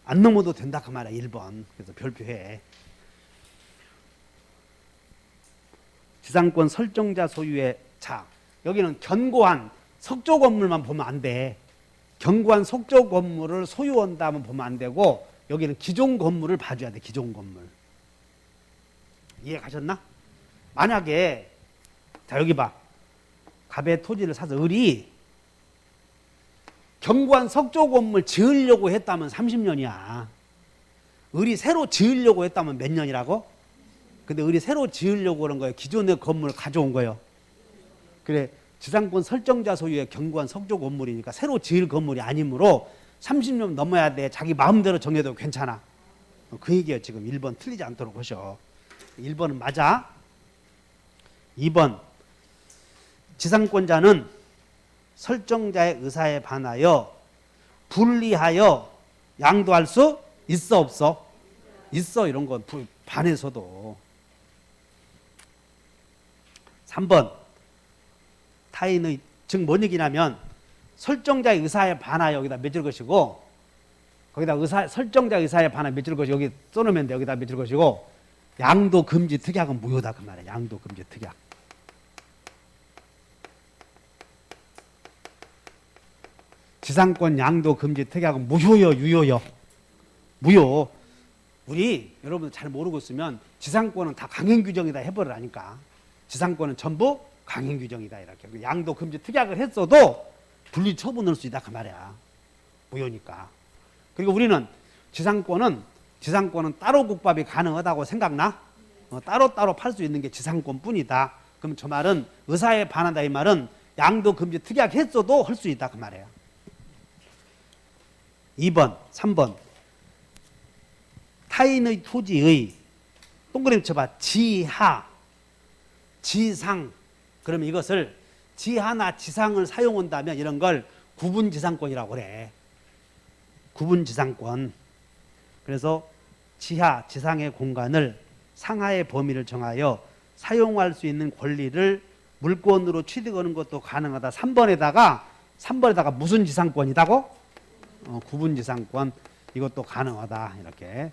안 넘어도 된다 그 말이야 1번. 그래서 별표해. 지상권 설정자 소유의 자 여기는 견고한 석조 건물만 보면 안 돼. 견고한 석조 건물을 소유한다면 보면 안 되고 여기는 기존 건물을 봐줘야 돼. 기존 건물. 이해 가셨나? 만약에 자 여기 봐. 갑의 토지를 사서 을이 견고한 석조 건물 지으려고 했다면 30년이야. 을이 새로 지으려고 했다면 몇 년이라고? 근데 을이 새로 지으려고 그런 거예요. 기존의 건물을 가져온 거예요. 그래 지상권 설정자 소유의 견고한 석조 건물이니까 새로 지을 건물이 아니므로 30년 넘어야 돼. 자기 마음대로 정해도 괜찮아. 그 얘기예요. 지금 1번 틀리지 않도록 하셔. 1번은 맞아. 2번 지상권자는 설정자의 의사에 반하여 불리하여 양도할 수 있어 없어? 있어. 이런 건 반해서도. 3번 타인의 즉 뭔 얘기냐면 설정자의 의사에 반하여 여기다 맺을 것이고, 거기다 설정자 의사에 반하여 맺을 것이 여기 써놓으면 돼. 여기다 맺을 것이고, 양도 금지 특약은 무효다 그 말이야. 양도 금지 특약. 지상권 양도 금지 특약은 무효요 유효요? 무효. 우리 여러분들 잘 모르고 있으면 지상권은 다 강행 규정이다 해버리라니까. 지상권은 전부 강행 규정이다 이렇게. 양도 금지 특약을 했어도 분리 처분할 수 있다 그 말이야. 무효니까. 그리고 우리는 지상권은 따로 국밥이 가능하다고 생각나? 따로따로 팔 수 있는 게 지상권뿐이다. 그럼 저 말은 의사에 반한다 이 말은 양도 금지 특약 했어도 할 수 있다 그 말이에요. 2번, 3번 타인의 토지의 동그라미 쳐봐. 지하, 지상. 그러면 이것을 지하나 지상을 사용한다면 이런 걸 구분지상권이라고 그래. 구분지상권. 그래서 지하, 지상의 공간을 상하의 범위를 정하여 사용할 수 있는 권리를 물권으로 취득하는 것도 가능하다. 3번에다가 무슨 지상권이다고? 구분지상권. 이것도 가능하다. 이렇게.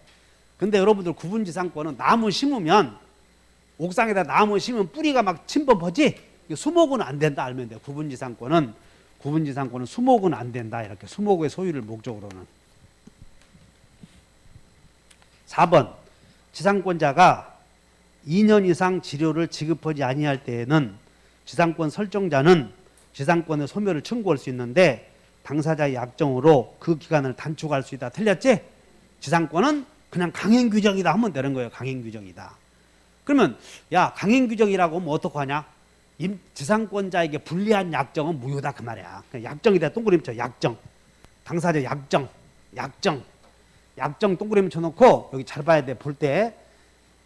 근데 여러분들 구분지상권은 나무 심으면 옥상에다 나무 심으면 뿌리가 막 침범하지 수목은 안 된다 알면 돼요. 구분지상권은 수목은 안 된다. 이렇게 수목의 소유를 목적으로는. 4번 지상권자가 2년 이상 지료를 지급하지 아니할 때에는 지상권 설정자는 지상권의 소멸을 청구할 수 있는데 당사자의 약정으로 그 기간을 단축할 수 있다. 틀렸지? 지상권은 그냥 강행규정이다 하면 되는 거예요. 강행규정이다. 그러면 야 강행규정이라고 하면 어떡하냐? 지상권자에게 불리한 약정은 무효다 그 말이야. 약정이다 동그라미 쳐. 약정. 당사자 약정 동그라미 쳐놓고 여기 잘 봐야 돼. 볼 때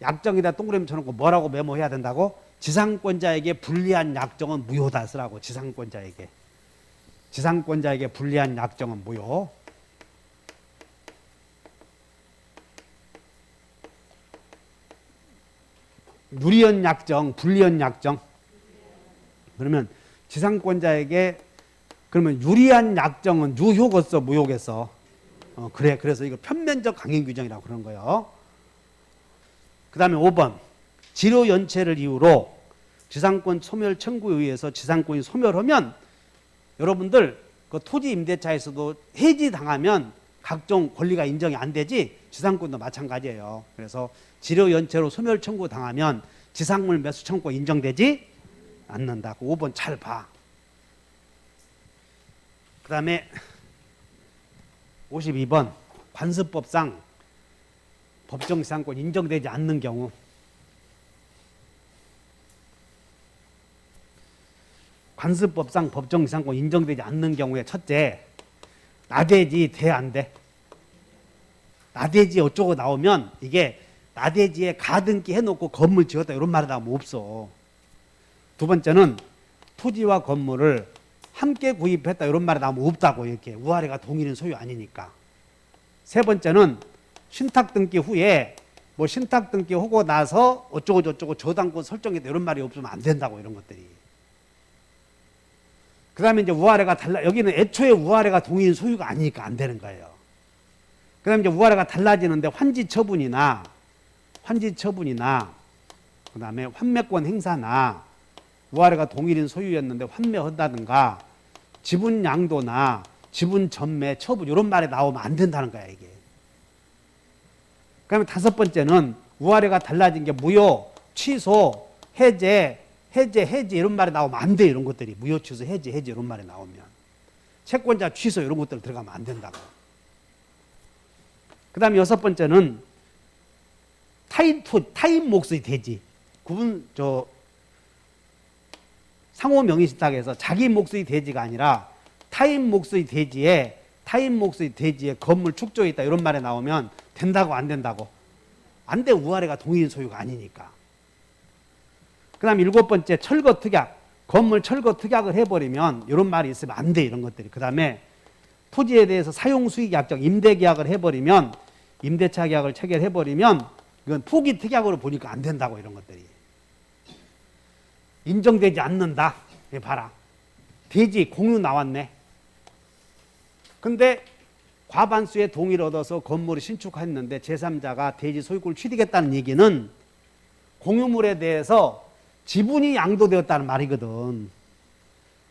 약정이다 동그라미 쳐놓고 뭐라고 메모해야 된다고? 지상권자에게 불리한 약정은 무효다 쓰라고. 지상권자에게 불리한 약정은 무효. 유리한 약정, 불리한 약정. 그러면 지상권자에게 그러면 유리한 약정은 유효겠어, 무효겠어? 그래. 그래서 이거 편면적 강행규정이라고 그런 거예요. 그 다음에 5번 지료 연체를 이유로 지상권 소멸 청구에 의해서 지상권이 소멸하면 여러분들 그 토지 임대차에서도 해지당하면 각종 권리가 인정이 안 되지 지상권도 마찬가지예요. 그래서 지료 연체로 소멸 청구 당하면 지상물 매수 청구가 인정되지 않는다. 5번 잘 봐. 그 다음에 52번 관습법상 법정 지상권 인정되지 않는 경우. 관습법상 법정 지상권 인정되지 않는 경우에 첫째 나대지 돼 안 돼? 나대지 어쩌고 나오면 이게 나대지에 가등기 해놓고 건물 지었다 이런 말이 나오면 없어. 두 번째는 토지와 건물을 함께 구입했다 이런 말이 나오면 없다고. 이렇게 우아래가 동일인 소유 아니니까. 세 번째는 신탁 등기 후에 뭐 신탁 등기 하고 나서 어쩌고 저쩌고 저당권 설정했다 이런 말이 없으면 안 된다고. 이런 것들이. 그 다음에 이제 우아래가 달라. 여기는 애초에 우아래가 동일인 소유가 아니니까 안 되는 거예요. 그 다음에 이제 우아래가 달라지는데 환지 처분이나 그 다음에 환매권 행사나 우아래가 동일인 소유였는데 환매한다든가 지분 양도나 지분 전매 처분 이런 말이 나오면 안 된다는 거야 이게. 그다음에 다섯 번째는 우아래가 달라진 게 무효, 취소, 해제 이런 말이 나오면 안 돼. 이런 것들이 무효, 취소, 해제 이런 말이 나오면 채권자 취소 이런 것들 들어가면 안 된다고. 그 다음에 여섯 번째는 타인 몫의 대지. 상호 명의신탁에서 자기 몫의 대지가 아니라 타인 몫의 대지에 건물 축조에 있다 이런 말이 나오면 된다고 안 된다고? 안 돼. 우아래가 동일인 소유가 아니니까. 그 다음에 일곱 번째 철거 특약. 건물 철거 특약을 해버리면 이런 말이 있으면 안 돼. 이런 것들이. 그 다음에 토지에 대해서 사용수익 약정 임대계약을 해버리면 임대차 계약을 체결해버리면 이건 포기 특약으로 보니까 안 된다고. 이런 것들이. 인정되지 않는다. 봐라. 대지 공유 나왔네. 근데 과반수의 동의를 얻어서 건물을 신축했는데 제3자가 대지 소유권을 취득했다는 얘기는 공유물에 대해서 지분이 양도되었다는 말이거든.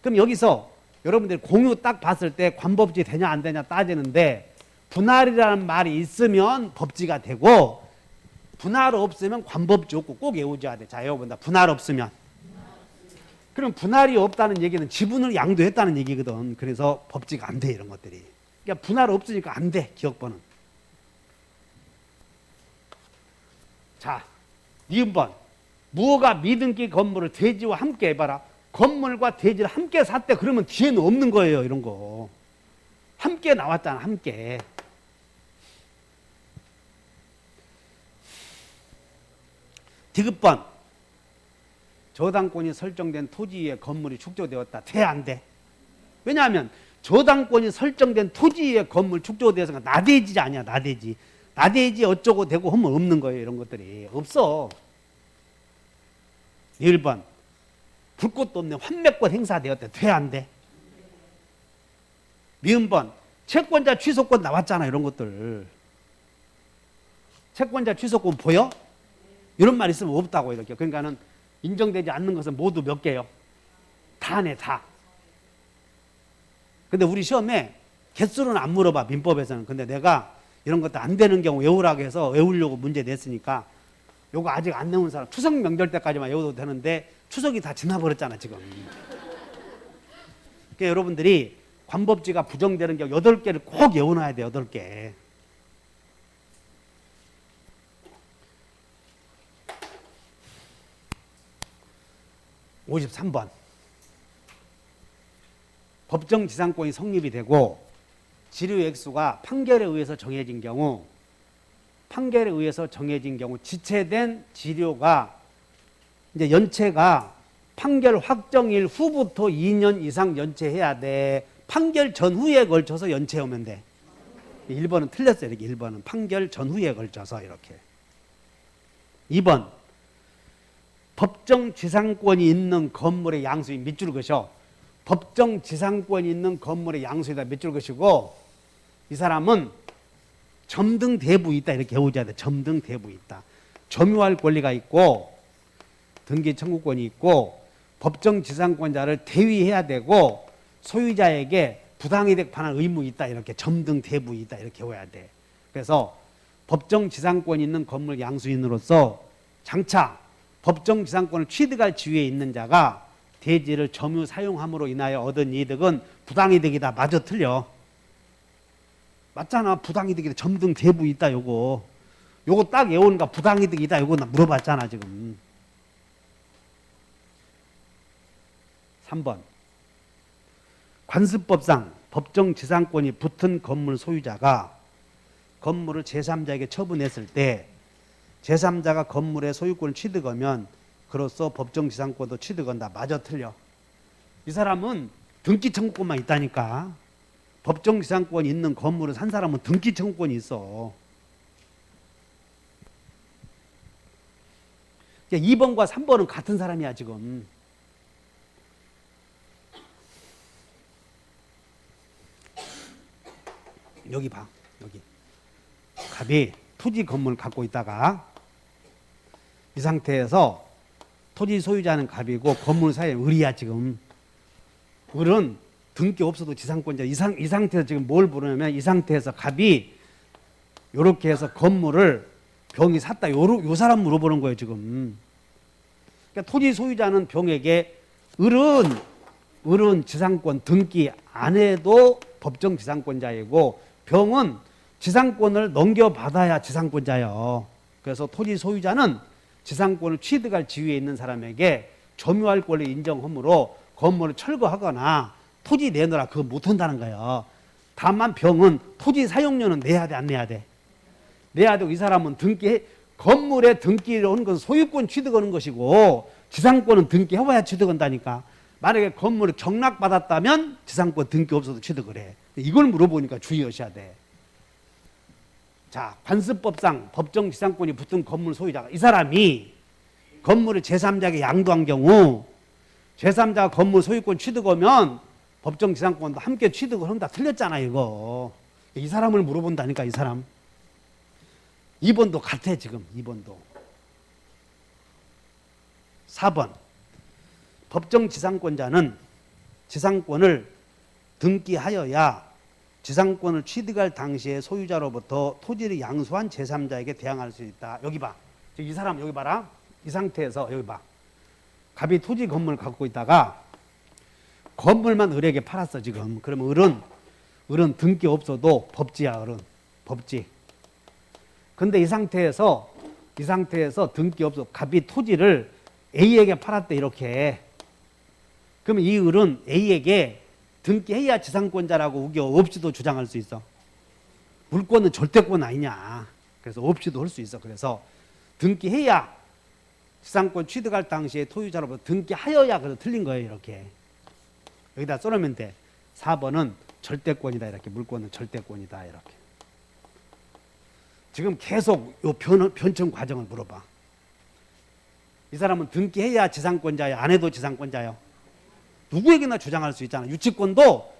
그럼 여기서 여러분들이 공유 딱 봤을 때 관법지 되냐 안 되냐 따지는데 분할이라는 말이 있으면 법지가 되고 분할 없으면 관법지 없고 꼭 외워줘야 돼. 자, 외워본다. 분할 없으면. 그럼 분할이 없다는 얘기는 지분을 양도했다는 얘기거든. 그래서 법지가 안 돼. 이런 것들이. 그러니까 분할 없으니까 안 돼. 기억번은. 자, 니은번. 무허가 미등기 건물을 대지와 함께 해봐라. 건물과 대지를 함께 샀대. 그러면 뒤에는 없는 거예요. 이런 거. 함께 나왔잖아. 함께. 디귿번. 저당권이 설정된 토지에 건물이 축조되었다. 돼? 안 돼? 왜냐하면 저당권이 설정된 토지에 건물 축조되어서 나대지 아니야. 나대지. 나대지 어쩌고 되고 하면 없는 거예요. 이런 것들이. 없어. 1번. 불꽃도 없는 환매권 행사되었다. 돼? 안 돼? 미음번. 채권자 취소권 나왔잖아. 이런 것들. 채권자 취소권 보여? 이런 말 있으면 없다고 이렇게. 그러니까는 인정되지 않는 것은 모두 몇 개요? 다네, 다. 근데 우리 시험에 개수는 안 물어봐, 민법에서는. 근데 내가 이런 것도 안 되는 경우 외우라고 해서 외우려고 문제 냈으니까 요거 아직 안 내운 사람 추석 명절 때까지만 외워도 되는데 추석이 다 지나버렸잖아, 지금. 그러니까 여러분들이 관법지가 부정되는 경우 8개를 꼭 외워놔야 돼, 8개. (53번) 법정지상권이 성립이 되고 지류 액수가 판결에 의해서 정해진 경우, 판결에 의해서 정해진 경우 지체된 지료가 이제 연체가 판결 확정일 후부터 2년 이상 연체해야 돼. 판결 전후에 걸쳐서 연체하면 돼. 1번은 틀렸어요. 이렇게 1번은 판결 전후에 걸쳐서 이렇게. 2번 법정지상권이 있는 건물의 양수인 밑줄 그셔. 법정지상권이 있는 건물의 양수에다 밑줄 그시고 이 사람은 점등대부 있다 이렇게 외워줘야 돼. 점등대부 있다. 점유할 권리가 있고 등기 청구권이 있고 법정지상권자를 대위해야 되고 소유자에게 부당이득 반환 의무 있다 이렇게 점등대부 있다 이렇게 외워야 돼. 그래서 법정지상권이 있는 건물 양수인으로서 장차 법정지상권을 취득할 지위에 있는 자가 대지를 점유 사용함으로 인하여 얻은 이득은 부당이득이다. 맞아 틀려? 맞잖아. 부당이득이다. 점등대부 있다 요거. 요거 딱 외우니까 부당이득이다 요거 나 물어봤잖아 지금. 3번 관습법상 법정지상권이 붙은 건물 소유자가 건물을 제3자에게 처분했을 때 제3자가 건물의 소유권을 취득하면 그로써 법정지상권도 취득한다. 맞아 틀려? 이 사람은 등기 청구권만 있다니까. 법정지상권이 있는 건물을 산 사람은 등기 청구권이 있어. 2번과 3번은 같은 사람이야 지금. 여기 봐. 여기 갑이 토지 건물을 갖고 있다가 이 상태에서 토지 소유자는 갑이고 건물 사이에 을이야 지금. 을은 등기 없어도 지상권자. 이 상태에서 지금 뭘 부르냐면 이 상태에서 갑이 요렇게 해서 건물을 병이 샀다. 요 사람 물어보는 거예요 지금. 그러니까 토지 소유자는 병에게 을은 지상권 등기 안 해도 법정 지상권자이고 병은 지상권을 넘겨받아야 지상권자예요. 그래서 토지 소유자는 지상권을 취득할 지위에 있는 사람에게 점유할 권리 인정함으로 건물을 철거하거나 토지 내놓으라 그거 못한다는 거예요. 다만 병은 토지 사용료는 내야 돼 안 내야 돼? 내야 되고 이 사람은 건물에 등기를 하는 건 소유권 취득하는 것이고 지상권은 등기해봐야 취득한다니까. 만약에 건물을 경락받았다면 지상권 등기 없어도 취득을 해. 이걸 물어보니까 주의하셔야 돼. 자, 관습법상 법정지상권이 붙은 건물 소유자가 이 사람이 건물을 제3자에게 양도한 경우 제3자가 건물 소유권 취득하면 법정지상권도 함께 취득을 한다. 틀렸잖아 이거. 이 사람을 물어본다니까 이 사람. 2번도 같아 지금 2번도. 4번 법정지상권자는 지상권을 등기하여야 지상권을 취득할 당시에 소유자로부터 토지를 양수한 제3자에게 대항할 수 있다. 여기 봐. 이 사람 여기 봐라. 이 상태에서 여기 봐. 갑이 토지 건물을 갖고 있다가 건물만 을에게 팔았어 지금. 그러면 을은 등기 없어도 법지야. 을은 법지. 근데 이 상태에서 등기 없어 갑이 토지를 A에게 팔았대 이렇게. 그러면 이 을은 A에게 등기해야 지상권자라고 우겨 없이도 주장할 수 있어. 물권은 절대권 아니냐. 그래서 없이도 할 수 있어. 그래서 등기해야 지상권 취득할 당시에 토유자로부터 등기하여야. 그래서 틀린 거예요 이렇게. 여기다 써놓으면 돼. 4번은 절대권이다 이렇게. 물권은 절대권이다 이렇게. 지금 계속 요 변청 과정을 물어봐. 이 사람은 등기해야 지상권자야 안 해도 지상권자요? 누구에게나 주장할 수 있잖아. 유치권도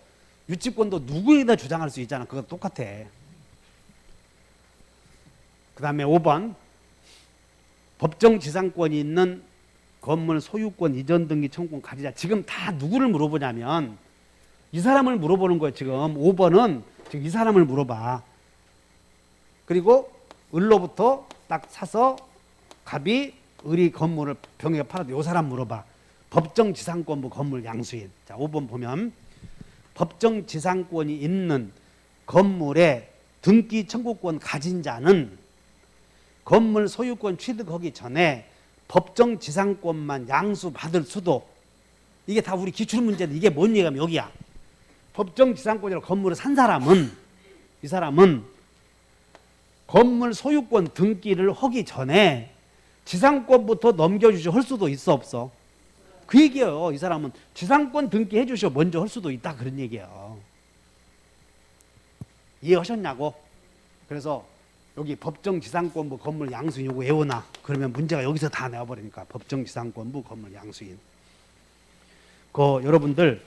누구에게나 주장할 수 있잖아. 그거 똑같아. 그 다음에 5번 법정 지상권이 있는 건물 소유권 이전 등기 청구권 가지자. 지금 다 누구를 물어보냐면 이 사람을 물어보는 거예요. 지금 5번은 지금 이 사람을 물어봐. 그리고 을로부터 딱 사서 갑이 을이 건물을 병에게 팔아도 이 사람 물어봐. 법정 지상권부 건물 양수인. 자, 5번 보면 법정 지상권이 있는 건물의 등기 청구권 가진 자는 건물 소유권 취득하기 전에 법정 지상권만 양수받을 수도. 이게 다 우리 기출문제인데 이게 뭔 얘기냐면 여기야. 법정 지상권이라고 건물을 산 사람은 이 사람은 건물 소유권 등기를 하기 전에 지상권부터 넘겨주셔 할 수도 있어 없어? 그 얘기예요. 이 사람은 지상권 등기해 주셔 먼저 할 수도 있다 그런 얘기예요. 이해하셨냐고? 그래서 여기 법정 지상권부 건물 양수인 요거 외우나? 그러면 문제가 여기서 다 나와버리니까 법정 지상권부 건물 양수인. 여러분들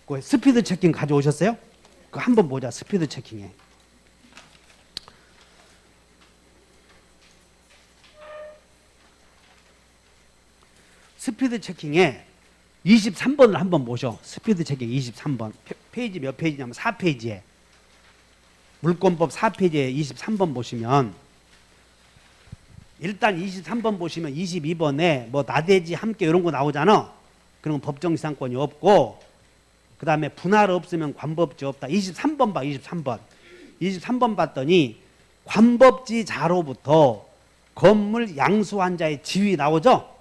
그 스피드 체킹 가져오셨어요? 그거 한번 보자. 스피드 체킹에. 스피드 체킹에 23번을 한번 보셔. 스피드 체킹 23번. 페이지 몇 페이지냐면 4페이지에. 물권법 4페이지에 23번 보시면 일단 23번 보시면 22번에 뭐 나대지 함께 이런 거 나오잖아. 그러면 법정지상권이 없고 그 다음에 분할 없으면 관법지 없다. 23번 봐. 23번. 23번 봤더니 관법지자로부터 건물 양수한 자의 지위 나오죠.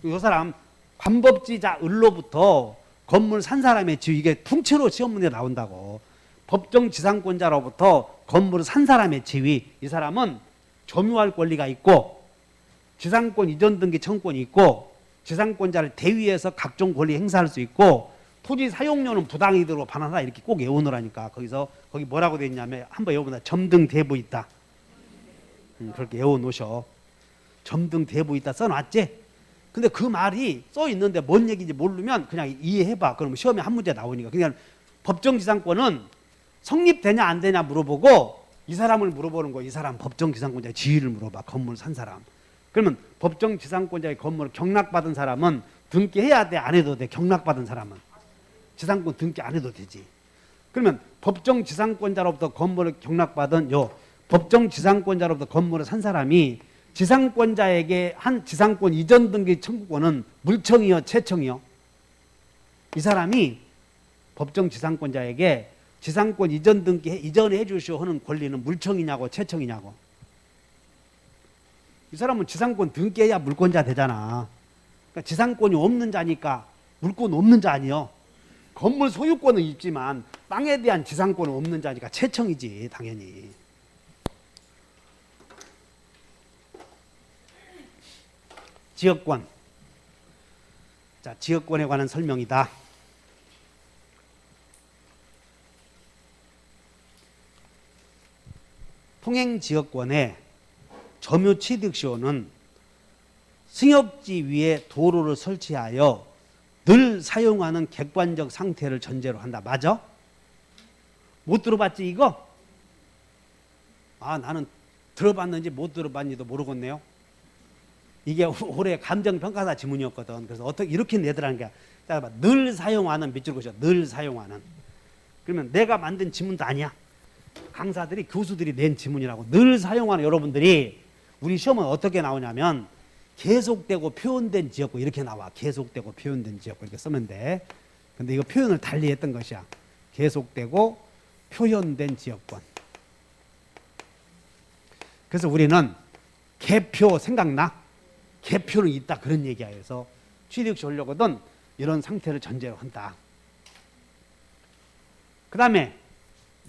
이 사람 관법지자 을로부터 건물 산 사람의 지위 이게 통째로 시험 문제 나온다고. 법정 지상권자로부터 건물을 산 사람의 지위 이 사람은 점유할 권리가 있고 지상권 이전 등기 청구권이 있고 지상권자를 대위해서 각종 권리 행사할 수 있고 토지 사용료는 부당이득으로 반환하라 이렇게 꼭 외우느라니까. 거기 뭐라고 돼 있냐면 한번 외워보자. 점등 대부 있다. 그렇게 외워놓으셔. 점등 대부 있다 써놨지? 근데 그 말이 써 있는데 뭔 얘기인지 모르면 그냥 이해해봐. 그러면 시험에 한 문제 나오니까. 그냥 법정지상권은 성립되냐 안 되냐 물어보고 이 사람을 물어보는 거야. 이 사람 법정지상권자의 지위를 물어봐. 건물 산 사람. 그러면 법정지상권자의 건물을 경락받은 사람은 등기해야 돼? 안 해도 돼? 경락받은 사람은 지상권 등기 안 해도 되지. 그러면 법정지상권자로부터 건물을 경락받은 법정지상권자로부터 건물을 산 사람이 지상권자에게 한 지상권 이전 등기 청구권은 물청이요 채청이요? 이 사람이 법정지상권자에게 지상권 이전 등기 이전해 주시오 하는 권리는 물청이냐고 채청이냐고? 이 사람은 지상권 등기해야 물권자 되잖아. 그러니까 지상권이 없는 자니까 물권 없는 자 아니요. 건물 소유권은 있지만 땅에 대한 지상권은 없는 자니까 채청이지 당연히. 지역권. 자, 지역권에 관한 설명이다. 통행지역권의 점유취득시효는 승역지 위에 도로를 설치하여 늘 사용하는 객관적 상태를 전제로 한다. 맞아? 못 들어봤지 이거? 아, 나는 들어봤는지 못 들어봤는지도 모르겠네요. 이게 올해 감정평가사 지문이었거든. 그래서 어떻게 이렇게 내더라는 게 늘 사용하는 밑줄 그죠? 늘 사용하는. 그러면 내가 만든 지문도 아니야. 강사들이 교수들이 낸 지문이라고. 늘 사용하는. 여러분들이 우리 시험은 어떻게 나오냐면 계속되고 표현된 지역권 이렇게 나와. 계속되고 표현된 지역권 이렇게 쓰면 돼. 근데 이거 표현을 달리 했던 것이야. 계속되고 표현된 지역권. 그래서 우리는 개표 생각나? 개표는 있다 그런 얘기야. 그래서 취득시 하려거든 이런 상태를 전제로 한다. 그 다음에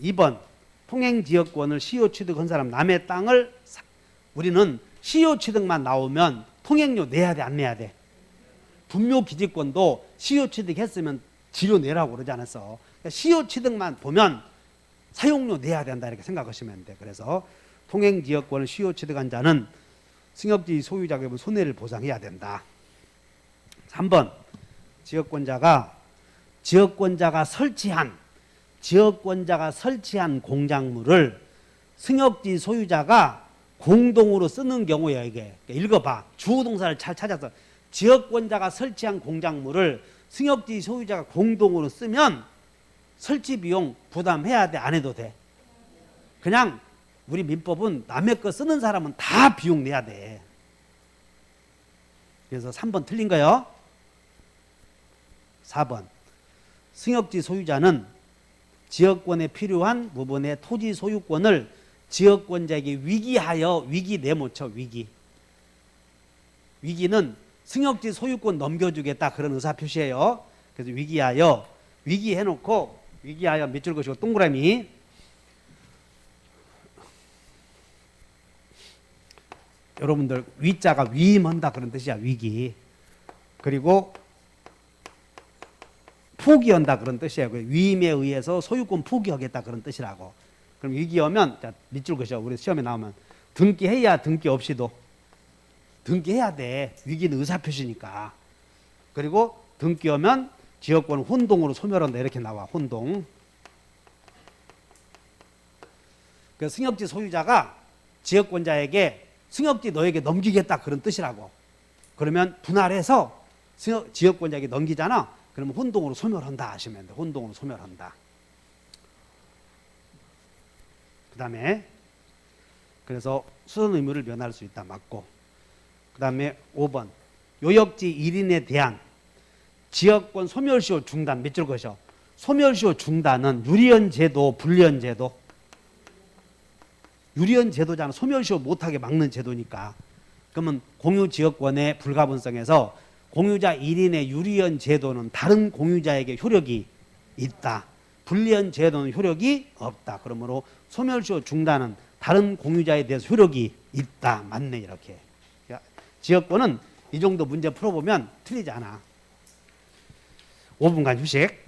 2번 통행지역권을 시효 취득한 사람 남의 땅을 우리는 시효 취득만 나오면 통행료 내야 돼 안 내야 돼? 분묘기지권도 시효 취득했으면 지료 내라고 그러지 않았어. 그러니까 시효 취득만 보면 사용료 내야 된다 이렇게 생각하시면 돼. 그래서 통행지역권을 시효 취득한 자는 승역지 소유자가 손해를 보상해야 된다. 3번 지역권자가 설치한 공작물을 승역지 소유자가 공동으로 쓰는 경우에 이게 읽어봐. 주동사를 잘 찾아서 지역권자가 설치한 공작물을 승역지 소유자가 공동으로 쓰면 설치 비용 부담해야 돼? 안 해도 돼? 그냥 우리 민법은 남의 거 쓰는 사람은 다 비용 내야 돼. 그래서 3번 틀린 거요. 4번 승역지 소유자는 지역권에 필요한 부분의 토지 소유권을 지역권자에게 위기하여 위기 네모쳐 위기. 위기는 승역지 소유권 넘겨주겠다 그런 의사표시예요. 그래서 위기하여 위기 해놓고 위기하여 밑줄 그시고 동그라미. 여러분들 위자가 위임한다 그런 뜻이야. 위기. 그리고 포기한다 그런 뜻이에요. 위임에 의해서 소유권 포기하겠다 그런 뜻이라고. 그럼 위기 오면 자, 밑줄 그셔. 우리 시험에 나오면 등기해야 등기 없이도 등기해야 돼. 위기는 의사표시니까. 그리고 등기 오면 지역권 혼동으로 소멸한다 이렇게 나와. 혼동. 그 승역지 소유자가 지역권자에게 승역지 너에게 넘기겠다 그런 뜻이라고. 그러면 분할해서 지역권자에게 넘기잖아. 그러면 혼동으로 소멸한다 하시면 돼. 혼동으로 소멸한다. 그 다음에 그래서 수선 의무를 면할 수 있다. 맞고. 그 다음에 5번 요역지 1인에 대한 지역권 소멸시효 중단. 밑줄 것이요. 소멸시효 중단은 유리연 제도, 불리연 제도. 유리연 제도잖아. 소멸시효 못하게 막는 제도니까. 그러면 공유지역권의 불가분성에서 공유자 1인의 유리연 제도는 다른 공유자에게 효력이 있다. 불리연 제도는 효력이 없다. 그러므로 소멸시효 중단은 다른 공유자에 대해서 효력이 있다. 맞네 이렇게. 지역권은 이 정도 문제 풀어보면 틀리지 않아. 5분간 휴식.